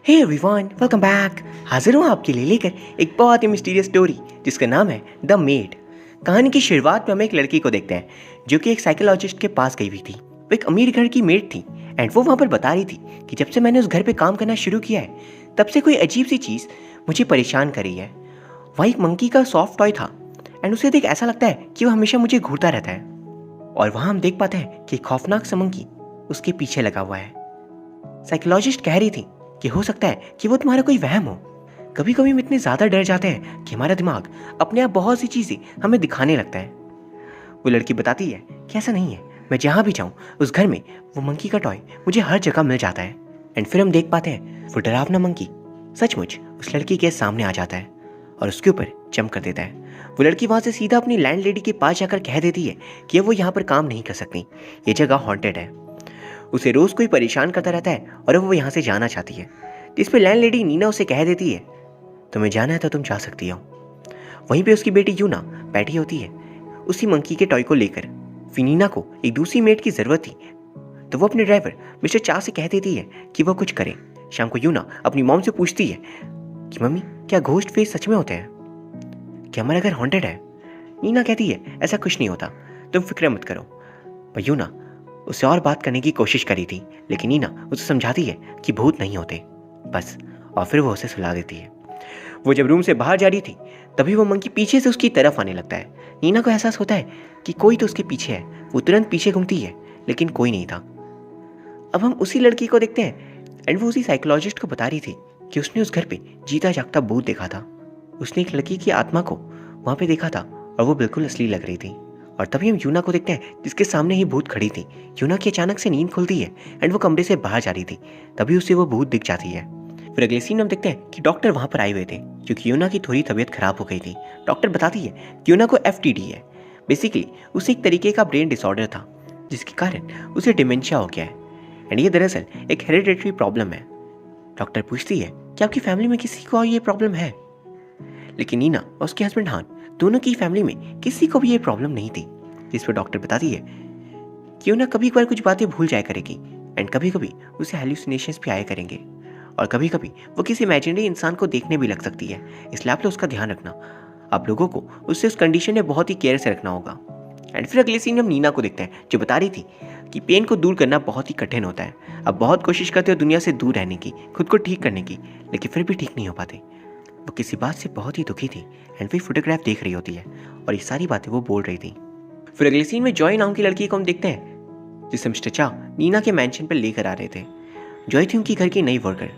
Hey everyone, welcome back. हाजिर हूँ आपके लिए लेकर एक बहुत ही मिस्टीरियस स्टोरी जिसका नाम है द मेड। कहानी की शुरुआत में हम एक लड़की को देखते हैं जो कि एक साइकोलॉजिस्ट के पास गई हुई थी। वो एक अमीर घर की मेड थी एंड वो वहाँ पर बता रही थी कि जब से मैंने उस घर पे काम करना शुरू किया है तब से कोई अजीब सी चीज़ मुझे परेशान कर रही है। वहाँ एक मंकी का सॉफ्ट टॉय था एंड उसे देख ऐसा लगता है कि वो हमेशा मुझे घूरता रहता है। और वहाँ हम देख पाते हैं कि खौफनाक सा मंकी उसके पीछे लगा हुआ है। साइकोलॉजिस्ट कह रही थी कि हो सकता है कि वो तुम्हारा कोई वहम हो। कभी कभी हम इतने ज़्यादा डर जाते हैं कि हमारा दिमाग अपने आप बहुत सी चीज़ें हमें दिखाने लगता है। वो लड़की बताती है कि ऐसा नहीं है, मैं जहाँ भी जाऊँ उस घर में वो मंकी का टॉय मुझे हर जगह मिल जाता है। एंड फिर हम देख पाते हैं वो डरावना मंकी सचमुच उस लड़की के सामने आ जाता है और उसके ऊपर जंप कर देता है। वो लड़की वहाँ से सीधा अपनी लैंडलेडी के पास जाकर कह देती है कि वो यहाँ पर काम नहीं कर सकती, ये जगह हॉन्टेड है। उसे रोज कोई परेशान करता रहता है और वो यहाँ से जाना चाहती है। जिस पे लैंडलेडी नीना उसे कह देती है तुम्हें जाना है तो तुम जा सकती हो। वहीं पे उसकी बेटी यूना बैठी होती है उसी मंकी के टॉय को लेकर। फिनीना को एक दूसरी मेट की जरूरत थी तो वो अपने ड्राइवर मिस्टर चा से कह देती है कि वो कुछ करे। शाम को यूना अपनी मॉम से पूछती है कि मम्मी क्या घोस्ट फेस सच में होते हैं, क्या हमारा घर हॉन्टेड है। नीना कहती है ऐसा कुछ नहीं होता, तुम फिक्र मत करो। पर यूना उससे और बात करने की कोशिश करी थी लेकिन नीना उसे समझाती है कि भूत नहीं होते बस, और फिर वो उसे सुला देती है। वो जब रूम से बाहर जा रही थी तभी वो मंकी पीछे से उसकी तरफ आने लगता है। नीना को एहसास होता है कि कोई तो उसके पीछे है। वो तुरंत पीछे घूमती है लेकिन कोई नहीं था। अब हम उसी लड़की को देखते हैं एंड वो उसी साइकोलॉजिस्ट को बता रही थी कि उसने उस घर पे जीता जागता भूत देखा था। उसने एक लड़की की आत्मा को वहाँ पे देखा था और वो बिल्कुल असली लग रही थी। और तभी हम यूना को देखते हैं जिसके सामने ही भूत खड़ी थी। यूना की अचानक से नींद खुलती है एंड वो कमरे से बाहर जा रही थी, तभी उसे वो भूत दिख जाती है। फिर अगले सीन हम देखते हैं कि डॉक्टर वहाँ पर आए हुए थे क्योंकि यूना की थोड़ी तबीयत खराब हो गई थी। डॉक्टर बताती है कि यूना को FTD है। बेसिकली उसे एक तरीके का ब्रेन डिसऑर्डर था जिसके कारण उसे डिमेंशिया हो गया है एंड ये दरअसल एक हेरिडेटरी प्रॉब्लम है। डॉक्टर पूछती है कि आपकी फैमिली में किसी को ये प्रॉब्लम है, लेकिन नीना और उसके हस्बैंड हान दोनों की फैमिली में किसी को भी ये प्रॉब्लम नहीं थी। जिस पर डॉक्टर बताती है कि यूना कभी कभार कुछ बातें भूल जाया करेगी एंड कभी कभी उसे हेलुसिनेशंस भी आया करेंगे और कभी कभी वो किसी इमेजिनरी इंसान को देखने भी लग सकती है। इसलिए आप लोग उसका ध्यान रखना। आप लोगों को उससे उस कंडीशन में बहुत ही केयर से रखना होगा। एंड फिर अगले सीन में हम नीना को देखते हैं जो बता रही थी कि पेन को दूर करना बहुत ही कठिन होता है। अब बहुत कोशिश करते हो दुनिया से दूर रहने की, खुद को ठीक करने की, लेकिन फिर भी ठीक नहीं हो पाते। वो किसी बात से बहुत ही दुखी थी एंड फिर फोटोग्राफ देख रही होती है और ये सारी बातें वो बोल रही थी। फिर अगले सीन में जॉय नाम की लड़की को हम देखते हैं जिसे मिस्टर चा नीना के मैंशन पर लेकर आ रहे थे। जॉय थी उनकी घर की नई वर्कर।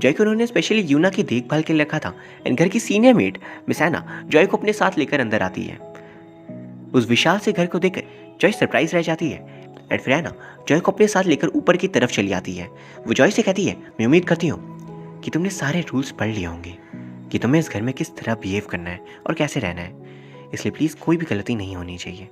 जॉय को उन्होंने स्पेशली यूना की देखभाल के लिए रखा था एंड घर की सीनियर मेड मिस एना जॉय को अपने साथ लेकर अंदर आती है। उस विशाल से घर को देखकर जॉय सरप्राइज रह जाती है एंड फिर एना जॉय को अपने साथ लेकर ऊपर की तरफ चली आती है। वो जॉय से कहती है मैं उम्मीद करती हूँ कि तुमने सारे रूल्स पढ़ लिए होंगे कि तुम्हें इस घर में किस तरह बिहेव करना है और कैसे रहना है, इसलिए प्लीज़ कोई भी गलती नहीं होनी चाहिए।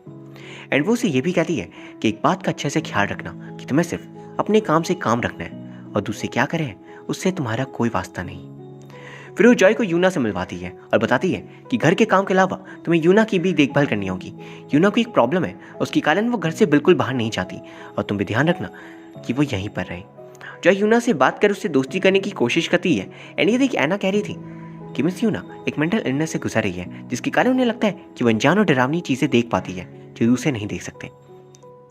एंड वो उसे ये भी कहती है कि एक बात का अच्छे से ख्याल रखना कि तुम्हें सिर्फ अपने काम से काम रखना है और दूसरे क्या करें उससे तुम्हारा कोई वास्ता नहीं। फिर वो जॉय को यूना से मिलवाती है और बताती है कि घर के काम के अलावा तुम्हें यूना की भी देखभाल करनी होगी। यूना को एक प्रॉब्लम है, उसके कारण वो घर से बिल्कुल बाहर नहीं जाती और तुम भी ध्यान रखना कि वो यहीं पर रहे। जॉय यूना से बात कर उससे दोस्ती करने की कोशिश करती है एंड ये देख एना कह रही थी कि मिस यूना एक मेंटल इलनेस से गुजर रही है जिसके कारण उन्हें लगता है कि वो अनजान और डरावनी चीज़ें देख पाती है जो दूसरे नहीं देख सकते।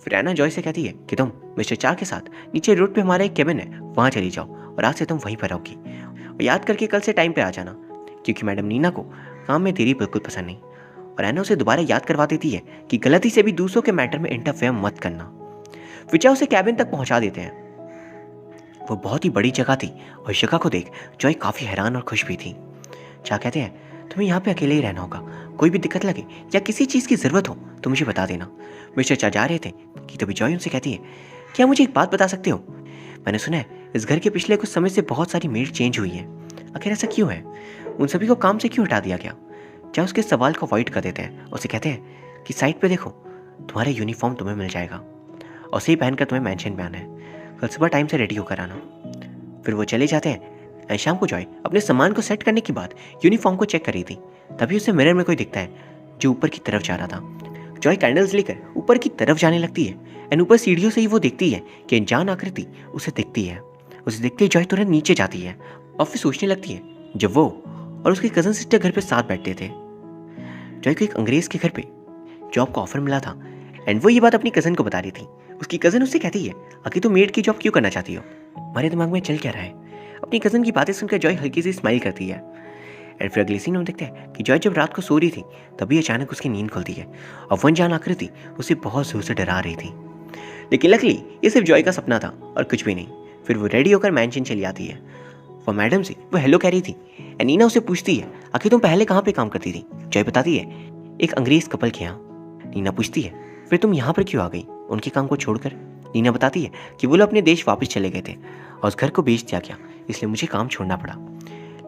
फिर एना जॉय से कहती है कि तुम मिस्टर चा के साथ नीचे रोड पे हमारा एक केबिन है वहाँ चली जाओ और आज से तुम वहीं पर रहोगी और याद करके कल से टाइम पे आ जाना क्योंकि मैडम नीना को काम में देरी बिल्कुल पसंद नहीं। और एना उसे दोबारा याद करवा देती है कि गलती से भी दूसरों के मैटर में इंटरफेयर मत करना। फिर उसे कैबिन तक पहुँचा देते हैं। वो बहुत ही बड़ी जगह थी और इस जगह को देख जॉय काफ़ी हैरान और खुश भी थी। चा कहते हैं तुम्हें यहाँ पे अकेले ही रहना होगा, कोई भी दिक्कत लगे या किसी चीज़ की ज़रूरत हो तो मुझे बता देना। मिस्टर चा जा रहे थे कि तभी जॉय उनसे कहती है क्या मुझे एक बात बता सकते हो, मैंने सुना है इस घर के पिछले कुछ समय से बहुत सारी मेड चेंज हुई है, आखिर ऐसा क्यों है, उन सभी को काम से क्यों हटा दिया गया। चा उसके सवाल को अवॉइड कर देते हैं, उसे कहते हैं कि साइड पे देखो तुम्हारा यूनिफॉर्म तुम्हें मिल जाएगा और सही पहनकर तुम्हें मैंशन में आना है, कल सुबह टाइम से रेडी होकर आना। फिर वो चले जाते हैं। शाम को जॉय अपने सामान को सेट करने के बाद यूनिफॉर्म को चेक कर रही थी, तभी उसे मिरर में कोई दिखता है जो ऊपर की तरफ जा रहा था। जॉय कैंडल्स लेकर ऊपर की तरफ जाने लगती है एंड ऊपर सीढ़ियों से ही वो देखती है कि अनजान आकृति उसे दिखती है। उसे देखते ही जॉय तुरंत नीचे जाती है और फिर सोचने लगती है जब वो और उसकी कज़न सिस्टर घर पे साथ बैठते थे। जॉय को एक अंग्रेज़ के घर पे जॉब का ऑफर मिला था एंड वो ये बात अपनी कज़न को बता रही थी। उसकी कज़न उससे कहती है आखिर तुम मेड की जॉब क्यों करना चाहती हो, हमारे दिमाग में चल क्या रहा है। अपनी कज़न की बातें सुनकर जॉय हल्की सी स्माइल करती है एंड फिर अगले सीन में देखते हैं कि जॉय जब रात को सो रही थी तभी अचानक उसकी नींद खुलती है और वो अनजान आकृति उसे बहुत जोर से डरा रही थी। लेकिन लकली ये सिर्फ जॉय का सपना था और कुछ भी नहीं। फिर वो रेडी होकर मैंशन चली आती है। वो मैडम से वो हेलो कह रही थी एंड नीना उसे पूछती है आखिर तुम पहले कहाँ पे काम करती थी। जॉय बताती है एक अंग्रेज कपल के यहाँ। नीना पूछती है फिर तुम यहाँ पर क्यों आ गई उनके काम को छोड़कर। नीना बताती है कि वो लोग अपने देश वापस चले गए थे और उस घर को बेच दिया गया, इसलिए मुझे काम छोड़ना पड़ा।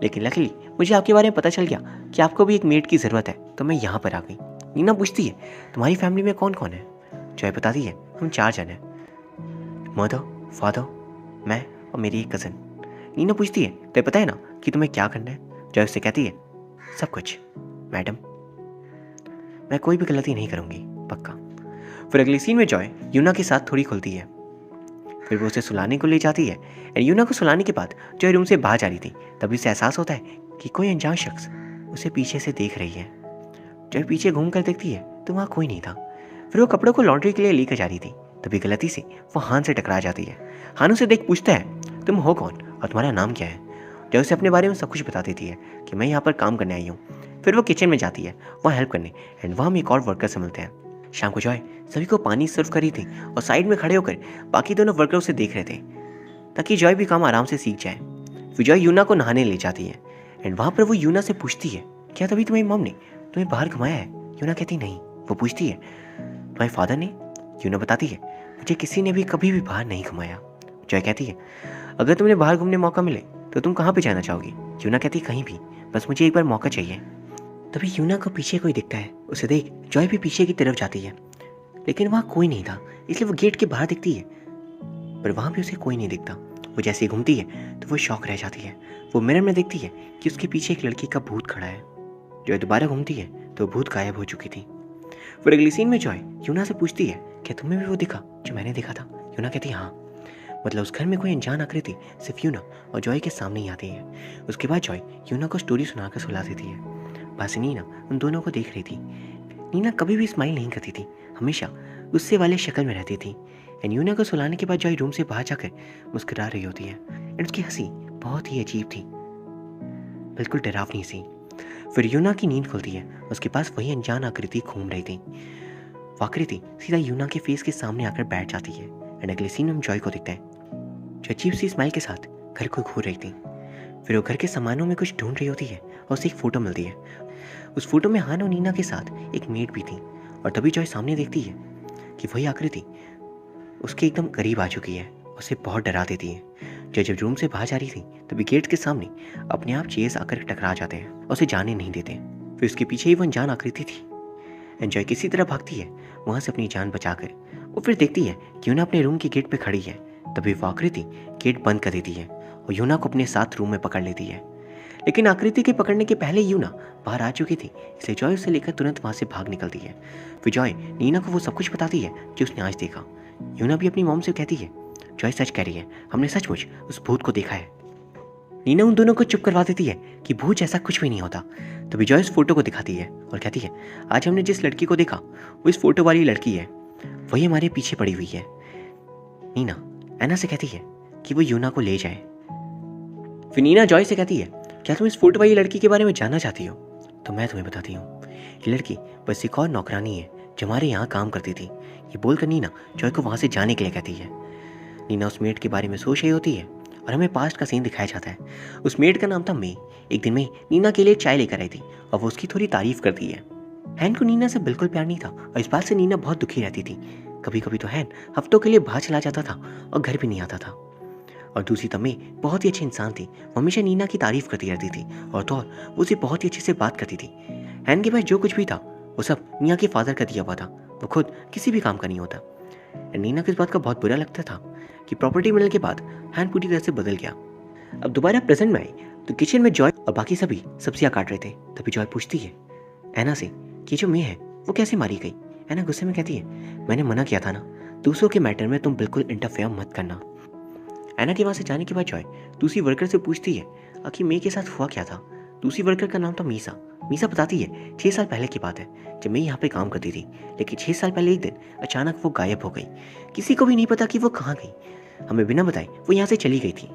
लेकिन लकीली मुझे आपके बारे में पता चल गया कि आपको भी एक मेड की ज़रूरत है, तो मैं यहाँ पर आ गई। नीना पूछती है तुम्हारी फैमिली में कौन कौन है। जॉय बताती है हम 4 जन हैं, मदर, फादर, मैं और मेरी एक कज़न। नीना पूछती है तो पता है ना कि तुम्हें क्या करना है। जॉय उससे कहती है सब कुछ मैडम, मैं कोई भी गलती नहीं करूँगी पक्का। फिर अगले सीन में जॉय यूना के साथ थोड़ी खुलती है। फिर वो उसे सुलाने को ले जाती है एंड यूना को सुलाने के बाद जॉय रूम से बाहर जा रही थी तभी उसे एहसास होता है कि कोई अनजान शख्स उसे पीछे से देख रही है। जॉय पीछे घूम कर देखती है तो वहाँ कोई नहीं था। फिर वो कपड़ों को लॉन्ड्री के लिए लेकर जा रही थी तभी गलती से वो हान से टकरा जाती है। हान उसे देख पूछता है तुम हो कौन और तुम्हारा नाम क्या है। जॉय उसे अपने बारे में सब कुछ बता देती है कि मैं यहाँ पर काम करने आई हूँ। फिर वो किचन में जाती है वहाँ हेल्प करने एंड वहाँ हम एक और वर्कर से मिलते हैं। शाम को जॉय सभी को पानी सर्व कर रही थी और साइड में खड़े होकर बाकी दोनों वर्कर उसे देख रहे थे ताकि जॉय भी काम आराम से सीख जाए। फिर जॉय यूना को नहाने ले जाती है एंड वहाँ पर वो यूना से पूछती है क्या तभी तुम्हारी मम ने तुम्हें बाहर घुमाया है। यूना कहती नहीं। वो पूछती है तुम्हारे फादर ने। यूना बताती है मुझे किसी ने भी कभी भी बाहर नहीं घुमाया। जॉय कहती है अगर तुम्हें बाहर घूमने मौका मिले तो तुम कहाँ पे जाना चाहोगी। यूना कहती है कहीं भी, बस मुझे एक बार मौका चाहिए। तभी यूना को पीछे कोई दिखता है। उसे देख जॉय भी पीछे की तरफ जाती है लेकिन वहाँ कोई नहीं था, इसलिए वो गेट के बाहर दिखती है पर वहाँ भी उसे कोई नहीं दिखता। वो जैसे ही घूमती है तो वो शॉक रह जाती है। वो मिरर में देखती है कि उसके पीछे एक लड़की का भूत खड़ा है। जॉय दोबारा घूमती है तो भूत गायब हो चुकी थी। फिर अगली सीन में जॉय यूना से पूछती है क्या तुम्हें भी वो दिखा जो मैंने देखा था। यूना कहती है हाँ। मतलब उस घर में कोई अनजान आकृति सिर्फ यूना और जॉय के सामने ही आती है। उसके बाद जॉय यूना को स्टोरी सुनाकर सुला देती है। बस नीना उन दोनों को देख रही थी। नीना कभी भी स्माइल नहीं करती थी, हमेशा गुस्से वाले शक्ल में रहती थी। एंड यूना को सुलाने के बाद जॉय रूम से बाहर जाकर मुस्कुरा रही होती है एंड उसकी हंसी बहुत ही अजीब थी, बिल्कुल डरावनी सी। फिर यूना की नींद खुलती है, उसके पास वही अनजान आकृति घूम रही थी। वो आकृति सीधा यूना के फेस के सामने आकर बैठ जाती है एंड अगले सीन में हम जॉय को देखते हैं जो अजीब सी स्माइल के साथ घर को घूर रही थी। फिर वो घर के सामानों में कुछ ढूंढ रही होती है और उसे एक फ़ोटो मिलती है। उस फोटो में हान और नीना के साथ एक मेड भी थी और तभी जॉय सामने देखती है कि वही आकृति उसके एकदम करीब आ चुकी है, उसे बहुत डरा देती है। जॉय जब रूम से बाहर जा रही थी तभी गेट के सामने अपने आप चेयर्स आकर टकरा जाते हैं और उसे जाने नहीं देते। फिर उसके पीछे ही वो अनजान आकृति थी एंड जॉय किसी तरह भागती है वहाँ से अपनी जान बचाकर। वो फिर देखती है कि यूना अपने रूम के गेट पे खड़ी है। तभी वो आकृति गेट बंद कर देती है और यूना को अपने साथ रूम में पकड़ लेती है। लेकिन आकृति के पकड़ने के पहले यूना बाहर आ चुकी थी, इसलिए जॉय उसे लेकर तुरंत वहाँ से भाग निकलती है। फिर जॉय नीना को वो सब कुछ बताती है जो उसने आज देखा। यूना भी अपनी मॉम से कहती है जॉय सच कह रही है, हमने सचमुच उस भूत को देखा है। नीना उन दोनों को चुप करवा देती है कि भूत जैसा कुछ भी नहीं होता। तभी जॉय उस फोटो को दिखाती है और कहती है आज हमने जिस लड़की को देखा वो इस फोटो वाली लड़की है, वही हमारे पीछे पड़ी हुई है। नीना ऐना से कहती है कि वो यूना को ले जाए। फिर नीना जॉय से कहती है क्या तुम इस फोटो वाली लड़की के बारे में जानना चाहती हो? तो मैं तुम्हें बताती हूँ, ये लड़की बस एक और नौकरानी है जो हमारे यहाँ काम करती थी। ये बोलकर नीना जॉय को वहाँ से जाने के लिए कहती है। नीना उस मेड के बारे में सोच रही होती है और हमें पास्ट का सीन दिखाया जाता है। उस मेड का नाम था मे। एक दिन में नीना के लिए चाय लेकर आई थी और वो उसकी थोड़ी तारीफ करती है। हैन को नीना से बिल्कुल प्यार नहीं था और इस बात से नीना बहुत दुखी रहती थी। कभी कभी तो हैन हफ्तों के लिए बाहर चला जाता था और घर भी नहीं आता था। और दूसरी तमे बहुत ही अच्छी इंसान थी, वो हमेशा नीना की तारीफ करती रहती थी और तो और वो उसे बहुत ही अच्छे से बात करती थी। हैन के पास जो कुछ भी था वो सब नीना के फादर का दिया हुआ था, वो खुद किसी भी काम का नहीं होता। नीना को इस बात का बहुत बुरा लगता था कि प्रॉपर्टी मिलने के बाद हैन पूरी तरह से बदल गया। अब दोबारा प्रेजेंट में आई तो किचन में जॉय और बाकी सभी सब्जियां काट रहे थे। तभी जॉय पूछती है ऐना से कि जो मे है वो कैसे मारी गई। ऐना गुस्से में कहती है मैंने मना किया था ना, दूसरों के मैटर में तुम बिल्कुल इंटरफेयर मत करना। एना के वहाँ से जाने के बाद जॉय दूसरी वर्कर से पूछती है आखिर मे के साथ हुआ क्या था। दूसरी वर्कर का नाम था मीसा। मीसा बताती है 6 साल पहले की बात है जब मैं यहाँ पे काम करती थी, लेकिन 6 साल पहले एक दिन अचानक वो गायब हो गई। किसी को भी नहीं पता कि वो कहाँ गई। हमें बिना बताए वो यहाँ से चली गई थी।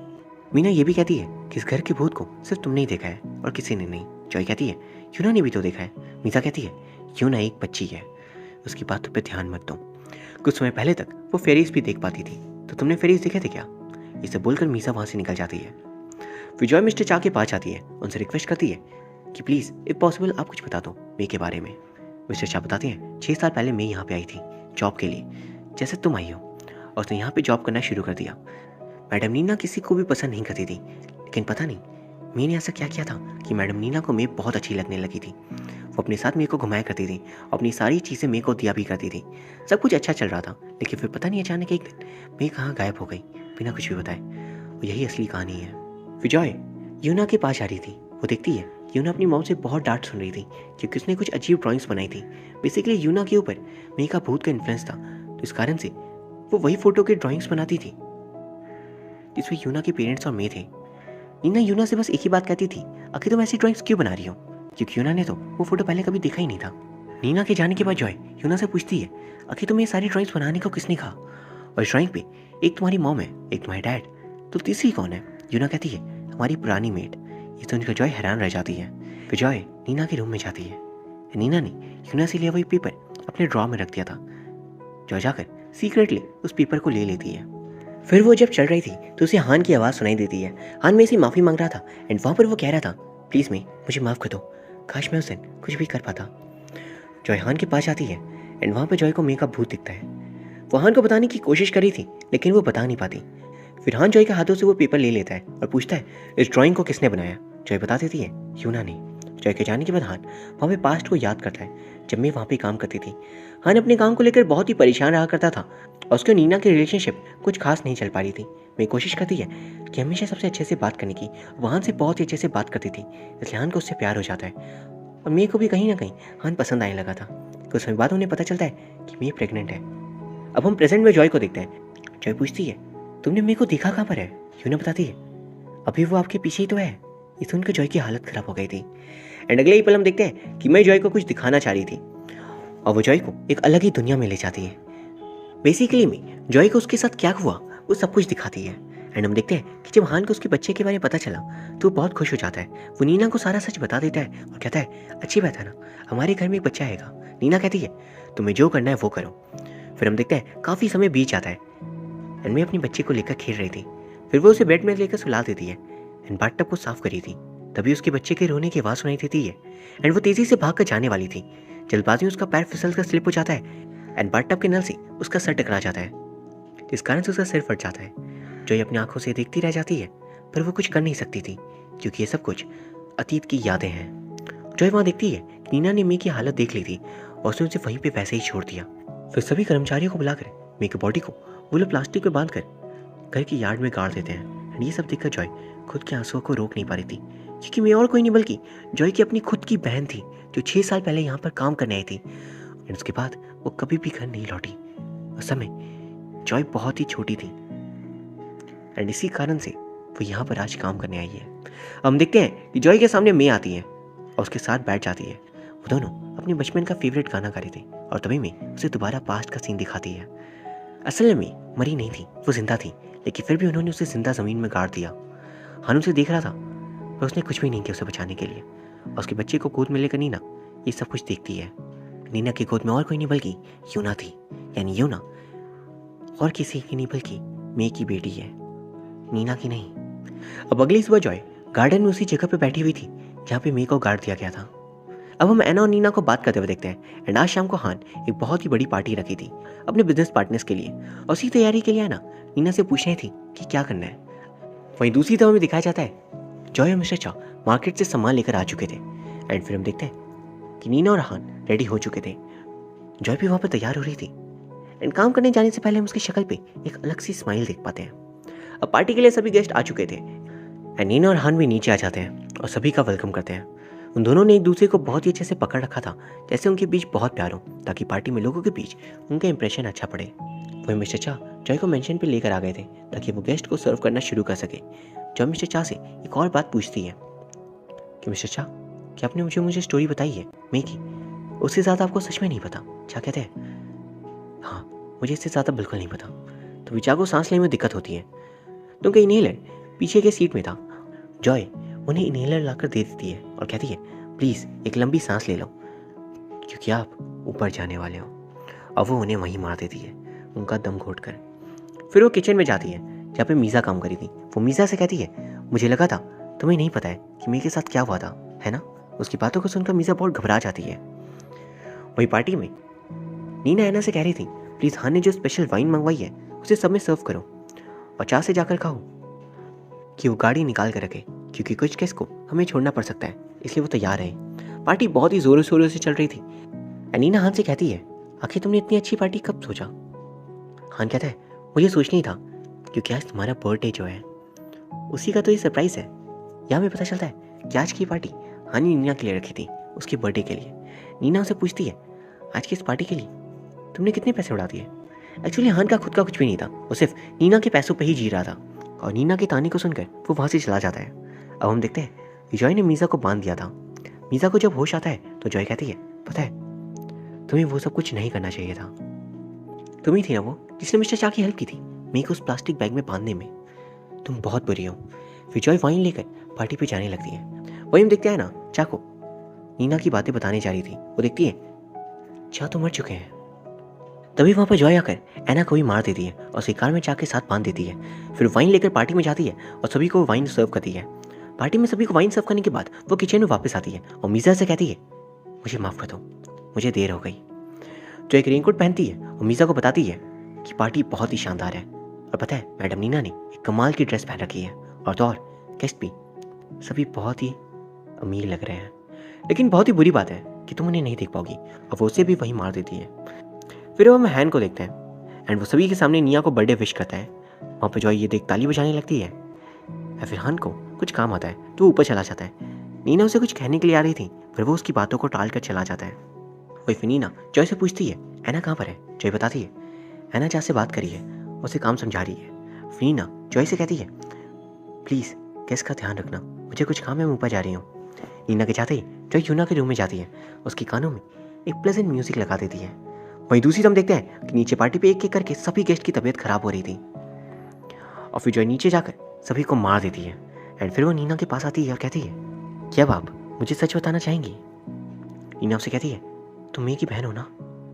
मीना ये भी कहती है कि इस घर के भूत को सिर्फ तुमने ही देखा है और किसी ने नहीं। जॉय कहती है यूना ने भी तो देखा है। मीसा कहती है यूना एक बच्ची है, उसकी बातों पे ध्यान मत दो। कुछ समय पहले तक वो फेरीज भी देख पाती थी, तो तुमने फेरीज देखे थे क्या? इसे बोलकर मीसा वहाँ से निकल जाती है। फिर जॉय मिस्टर चा के पास जाती है, उनसे रिक्वेस्ट करती है कि प्लीज़ इफ पॉसिबल आप कुछ बता दो मे के बारे में। मिस्टर चा बताते हैं 6 साल पहले मैं यहाँ पे आई थी जॉब के लिए, जैसे तुम आई हो, और उसने यहाँ पे जॉब करना शुरू कर दिया। मैडम नीना किसी को भी पसंद नहीं करती थी, लेकिन पता नहीं मैंने ऐसा क्या किया था कि मैडम नीना को मे बहुत अच्छी लगने लगी थी। वो अपने साथ मे को घुमाया करती थी, अपनी सारी चीज़ें मे को दिया भी करती थी। सब कुछ अच्छा चल रहा था, लेकिन फिर पता नहीं अचानक एक दिन मे कहाँ गायब हो गई बिना कुछ भी बताए। और यही असली कहानी है। फिर जॉय यूना के पास आ रही थी। वो देखती है यूना अपनी मॉम से बहुत डांट सुन रही थी क्योंकि उसने कुछ अजीब ड्राइंग्स बनाई थी। बेसिकली यूना के ऊपर मे का भूत का इन्फ्लुएंस था, तो इस कारण से वो वही फोटो के ड्राइंग्स बनाती थी जिसमें यूना के पेरेंट्स और मे थे। नीना यूना से बस एक ही बात कहती थी आखिर तुम ऐसी ड्राइंग्स क्यों बना रही हो, क्योंकि यूना ने तो वो फोटो पहले कभी देखा ही नहीं था। नीना के जाने के बाद जॉय यूना से पूछती है आखिर तुम्हें ये सारी ड्राइंग्स बनाने को किसने कहा, और इस ड्राइंग पे एक तुम्हारी मॉम है, एक तुम्हारे डैड, तो तीसरी कौन है? यूना कहती है हमारी पुरानी मेड। ये सुनकर जॉय हैरान रह जाती है। फिर जॉय नीना के रूम में जाती है। नीना ने यूना से लिया वही पेपर अपने ड्रॉ में रख दिया था। जॉय जाकर सीक्रेटली उस पेपर को ले लेती है। फिर वो जब चल रही थी तो उसे हान की आवाज़ सुनाई देती है। हान में से माफ़ी मांग रहा था एंड वहाँ पर वो कह रहा था प्लीज़ मे मुझे माफ़ कर दो, काश मैं उस दिन कुछ भी कर पाता। जॉय हान के पास जाती है एंड वहाँ पर जॉय को मे का भूत दिखता है। वो हान को बताने की कोशिश करी थी लेकिन वो बता नहीं पाती। फिर हान जॉय के हाथों से वो पेपर ले लेता है और पूछता है इस ड्राइंग को किसने बनाया? जॉय बता देती है यूना ने। जॉय के जाने के बाद हान वहाँ पे पास्ट को याद करता है जब मैं वहाँ पे काम करती थी। हान अपने काम को लेकर बहुत ही परेशान रहा करता था और उसके नीना की रिलेशनशिप कुछ खास नहीं चल पा रही थी। मैं कोशिश करती है कि हमेशा सबसे अच्छे से बात करने की, वहान से बहुत ही अच्छे से बात करती थी, इसलिए हान को उससे प्यार हो जाता है और मे को भी कहीं ना कहीं हान पसंद आने लगा था। कुछ समय बाद उन्हें पता चलता है कि मे प्रेग्नेंट है। अब हम प्रेजेंट में जॉय को देखते हैं। जॉय पूछती है तुमने मे को देखा कहाँ पर है? यूना बताती है अभी वो आपके पीछे ही तो है। ये सुनकर जॉय की हालत खराब हो गई थी। एंड अगले ही पल हम देखते हैं कि मैं जॉय को कुछ दिखाना चाह रही थी और वो जॉय को एक अलग ही दुनिया में ले जाती है। बेसिकली मैं जॉय को उसके साथ क्या हुआ वो सब कुछ दिखाती है। एंड हम देखते हैं कि जब हान को उसके बच्चे के बारे में पता चला तो वो बहुत खुश हो जाता है। वो नीना को सारा सच बता देता है और कहता है अच्छी बात है ना, हमारे घर में एक बच्चा आएगा। नीना कहती है तुम्हें जो करना है वो करो। फिर हम देखते हैं काफ़ी समय बीत जाता है एंड मैं अपने बच्चे को लेकर खेल रही थी। फिर वो उसे बेड में लेकर सुला देती है एंड बाथटब को साफ करी थी। तभी उसके बच्चे के रोने की आवाज़ सुनाई देती है एंड वो तेज़ी से भागकर जाने वाली थी। जल्दबाजी में उसका पैर फिसल कर स्लिप हो जाता है एंड बाथटब के नल से उसका सर टकरा जाता है, जिस कारण से उसका सिर फट जाता है। जॉय अपनी आंखों से देखती रह जाती है पर वो कुछ कर नहीं सकती थी क्योंकि ये सब कुछ अतीत की यादें हैं। जॉय वहाँ देखती है कि नीना ने मे की हालत देख ली थी और उसने उसे वहीं पे वैसे ही छोड़ दिया। फिर सभी कर्मचारियों को बुलाकर मे की बॉडी को वो लोग प्लास्टिक पे बांध कर घर की यार्ड में गाड़ देते हैं। एंड ये सब देखकर जॉय खुद के आंसुओं को रोक नहीं पा रही थी क्योंकि मैं और कोई नहीं बल्कि जॉय की अपनी खुद की बहन थी जो 6 साल पहले यहाँ पर काम करने आई थी। एंड उसके बाद वो कभी भी घर नहीं लौटी। उस समय जॉय बहुत ही छोटी थी एंड इसी कारण से वो यहाँ पर आज काम करने आई है। हम देखते हैं कि जॉय के सामने मे आती है और उसके साथ बैठ जाती है। वो दोनों अपने बचपन का फेवरेट गाना गा रहे थे और तभी मे उसे दोबारा पास्ट का सीन दिखाती है। असल में मे मरी नहीं थी, वो जिंदा थी, लेकिन फिर भी उन्होंने उसे जिंदा जमीन में गाड़ दिया। हान उसे देख रहा था पर उसने कुछ भी नहीं किया उसे बचाने के लिए। और उसके बच्चे को गोद में लेकर नीना ये सब कुछ देखती है। नीना की गोद में और कोई नहीं बल्कि यूना थी, यानी यूना और किसी की नहीं बल्कि मे की बेटी है, नीना की नहीं। अब अगली सुबह जॉय गार्डन में उसी जगह पे बैठी हुई थी जहाँ पे मे को गाड़ दिया गया था। अब हम एना और नीना को बात करते हुए देखते हैं। एंड आज शाम को हान एक बहुत ही बड़ी पार्टी रखी थी अपने बिजनेस पार्टनर्स के लिए और उसी तैयारी के लिए एना नीना से पूछ रही थी कि क्या करना है। वहीं दूसरी तरफ में दिखाया जाता है जॉय और मिस्टर चा मार्केट से सामान लेकर आ चुके थे। एंड फिर हम देखते हैं कि नीना और हान रेडी हो चुके थे। जॉय भी वहाँ पर तैयार हो रही थी एंड काम करने जाने से पहले हम उसकी शक्ल पे एक अलग सी स्माइल देख पाते हैं। अब पार्टी के लिए सभी गेस्ट आ चुके थे एंड नीना और हान भी नीचे आ जाते हैं और सभी का वेलकम करते हैं। उन दोनों ने एक दूसरे को बहुत ही अच्छे से पकड़ रखा था, जैसे उनके बीच बहुत प्यार हो, ताकि पार्टी में लोगों के बीच उनका इंप्रेशन अच्छा पड़े। वही मिस्टर चा जॉय को मेंशन पे लेकर आ गए थे ताकि वो गेस्ट को सर्व करना शुरू कर सके। जॉय मिस्टर चा से एक और बात पूछती है कि मिस्टर चा, क्या आपने मुझे स्टोरी बताई है मे की? उससे ज़्यादा आपको सच में नहीं पता? चा कहते हैं, हाँ मुझे इससे ज़्यादा बिल्कुल नहीं पता। तो विचा को सांस लेने में दिक्कत होती है। तो उनका इनहेलर पीछे के सीट में था। जॉय उन्हें इनहेलर लाकर दे देती है और कहती है, प्लीज़ एक लंबी सांस ले लो क्योंकि आप ऊपर जाने वाले हो। अब वो उन्हें वहीं मार देती है, उनका दम घोट कर। फिर वो किचन में जाती है जहाँ पे मीज़ा काम करी थी। वो मीज़ा से कहती है, मुझे लगा था तुम्हें नहीं पता है कि मेरे साथ क्या हुआ था, है ना? उसकी बातों को सुनकर मीज़ा बहुत घबरा जाती है। वही पार्टी में नीना ऐना से कह रही थी, प्लीज़ हान ने जो स्पेशल वाइन मंगवाई है उसे सब में सर्व करो और चाय से जाकर कहो कि वो गाड़ी निकाल कर रखे क्योंकि कुछ केस को हमें छोड़ना पड़ सकता है, इसलिए वो तैयार है। पार्टी बहुत ही जोरों शोरों से चल रही थी। नीना हान से कहती है, आखिर तुमने इतनी अच्छी पार्टी कब सोचा? हान कहता है, मुझे सोचना ही था क्योंकि आज तुम्हारा बर्थडे जो है उसी का तो ये सरप्राइज़ है। यहाँ में पता चलता है कि आज की पार्टी हानी नीना के लिए रखी थी, उसके बर्थडे के लिए। नीना उसे पूछती है, आज की इस पार्टी के लिए तुमने कितने पैसे उड़ा दिए? एक्चुअली हान का खुद का कुछ भी नहीं था, वो सिर्फ नीना के पैसों पे ही जी रहा था। और नीना के ताने को सुनकर वो वहाँ से चला जाता है। अब हम देखते हैं कि जॉय ने मीज़ा को बांध दिया था। मीज़ा को जब होश आता है तो जॉय कहती है, पता है तुम्हें वो सब कुछ नहीं करना चाहिए था। तुम ही थी ना वो जिसने मिस्टर चा की हेल्प की थी मेरे को उस प्लास्टिक बैग में बांधने में। तुम बहुत बुरी हो। फिर जॉय वाइन लेकर पार्टी पे जाने लगती है। वही हम देखते हैं ना चा को नीना की बातें बताने जा रही थी। वो देखती है चा तो मर चुके हैं। तभी वहाँ पर जॉय आकर ऐना को भी मार देती है और उसे कार में चा के साथ बांध देती है। फिर वाइन लेकर पार्टी में जाती है और सभी को वाइन सर्व करती है। पार्टी में सभी को वाइन सर्व करने के बाद वो किचन में वापस आती है और मीज़ा से कहती है, मुझे माफ़ कर दो, मुझे देर हो गई। जो एक रेनकोट पहनती है और मीज़ा को बताती है कि पार्टी बहुत ही शानदार है और पता है मैडम नीना ने एक कमाल की ड्रेस पहन रखी है और तो और गेस्ट भी सभी बहुत ही अमीर लग रहे हैं। लेकिन बहुत ही बुरी बात है कि तुम उन्हें नहीं देख पाओगी। और वो उसे भी वहीं मार देती है। फिर हम हैन को देखते हैं एंड वो सभी के सामने निया को बर्थडे विश करता है। वहाँ पर जॉय ये देख ताली बजाने लगती है। या फिर हान को कुछ काम आता है तो वो ऊपर चला जाता है। नीना उसे कुछ कहने के लिए आ रही थी फिर वो उसकी बातों को टाल कर चला जाता है। वही फिर नीना जॉय से पूछती है, ऐना कहाँ पर है? जॉय बताती है, ऐना चा से बात करी है, उसे काम समझा रही है। फिर नीना जॉय से कहती है, प्लीज़ गेस्ट का ध्यान रखना, मुझे कुछ काम है, मैं ऊपर जा रही हूँ। नीना के जाते ही जॉय यूना के रूम में जाती है। उसके कानों में एक प्लेजेंट म्यूजिक लगा देती है। वहीं दूसरी तरफ देखते हैं कि नीचे पार्टी पे एक एक करके सभी गेस्ट की तबीयत खराब हो रही थी और फिर जॉय नीचे जाकर सभी को मार देती है। एंड फिर वो नीना के पास आती है और कहती है, क्या आप मुझे सच बताना चाहेंगी? नीना उसे कहती है, तुम मे की बहन हो ना,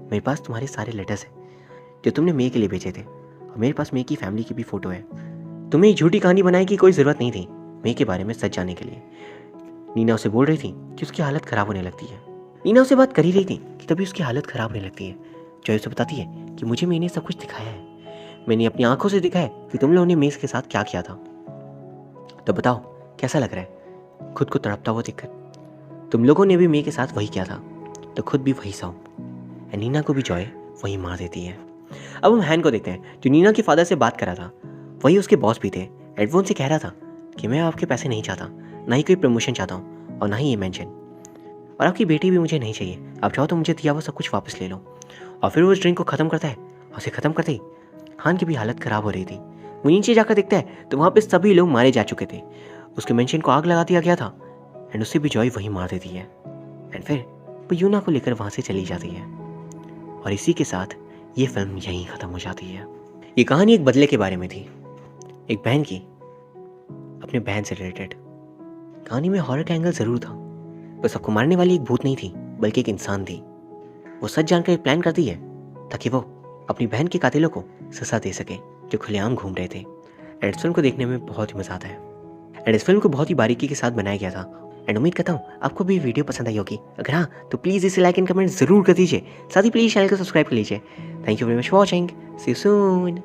मेरे पास तुम्हारे सारे लेटर्स हैं जो तुमने मे के लिए भेजे थे और मेरे पास मे की फैमिली की भी फ़ोटो है। तुम्हें एक झूठी कहानी बनाने की कोई ज़रूरत नहीं थी मे के बारे में सच जानने के लिए। नीना उसे बोल रही थी कि उसकी हालत ख़राब होने लगती है। नीना उसे बात कर ही रही थी कि तभी उसकी हालत ख़राब होने लगती है। जॉय उसे बताती है कि मुझे मैंने सब कुछ दिखाया है, मैंने अपनी आंखों से दिखा है कि तुम लोगों ने मेस के साथ क्या किया था। तो बताओ कैसा लग रहा है खुद को तड़पता हुआ देखकर? तुम लोगों ने भी मे के साथ वही किया था तो खुद भी वही सहो। नीना को भी जॉय वही मार देती है। अब हम हैन को देखते हैं जो नीना के फादर से बात कर रहा था। वही उसके बॉस भी थे। एडवोन से कह रहा था कि मैं आपके पैसे नहीं चाहता, ना ही कोई प्रमोशन चाहता हूँ और ना ही ये मेंशन, और आपकी बेटी भी मुझे नहीं चाहिए। आप चाहो तो मुझे दिया हुआ सब कुछ वापस ले लो। और फिर वो उस ड्रिंक को ख़त्म करता है और उसे ख़त्म करते ही हान की भी हालत ख़राब हो रही थी। वो नीचे जाकर देखता है तो वहाँ पे सभी लोग मारे जा चुके थे। उसके मेंशन को आग लगा दिया गया था एंड उसे भी जॉय वहीं मार देती है। एंड फिर वो यूना को लेकर वहाँ से चली जाती है और इसी के साथ ये फिल्म यहीं ख़त्म हो जाती है। ये कहानी एक बदले के बारे में थी, एक बहन की अपने बहन से रिलेटेड। कहानी में हॉरर का एंगल ज़रूर था, पर सबको मारने वाली एक भूत नहीं थी बल्कि एक इंसान थी। वो सच जानकर एक प्लान करती है ताकि वो अपनी बहन के कातिलों को सजा दे सके जो खुलेआम घूम रहे थे। एंड इस फिल्म को देखने में बहुत ही मज़ा आता है एंड इस फिल्म को बहुत ही बारीकी के साथ बनाया गया था। एंड उम्मीद करता हूँ आपको भी वीडियो पसंद आई होगी। अगर हाँ तो प्लीज़ इसे लाइक एंड कमेंट ज़रूर कर दीजिए, साथ ही प्लीज़ चैनल को सब्सक्राइब कर लीजिए। Thank you very much for watching, see you soon.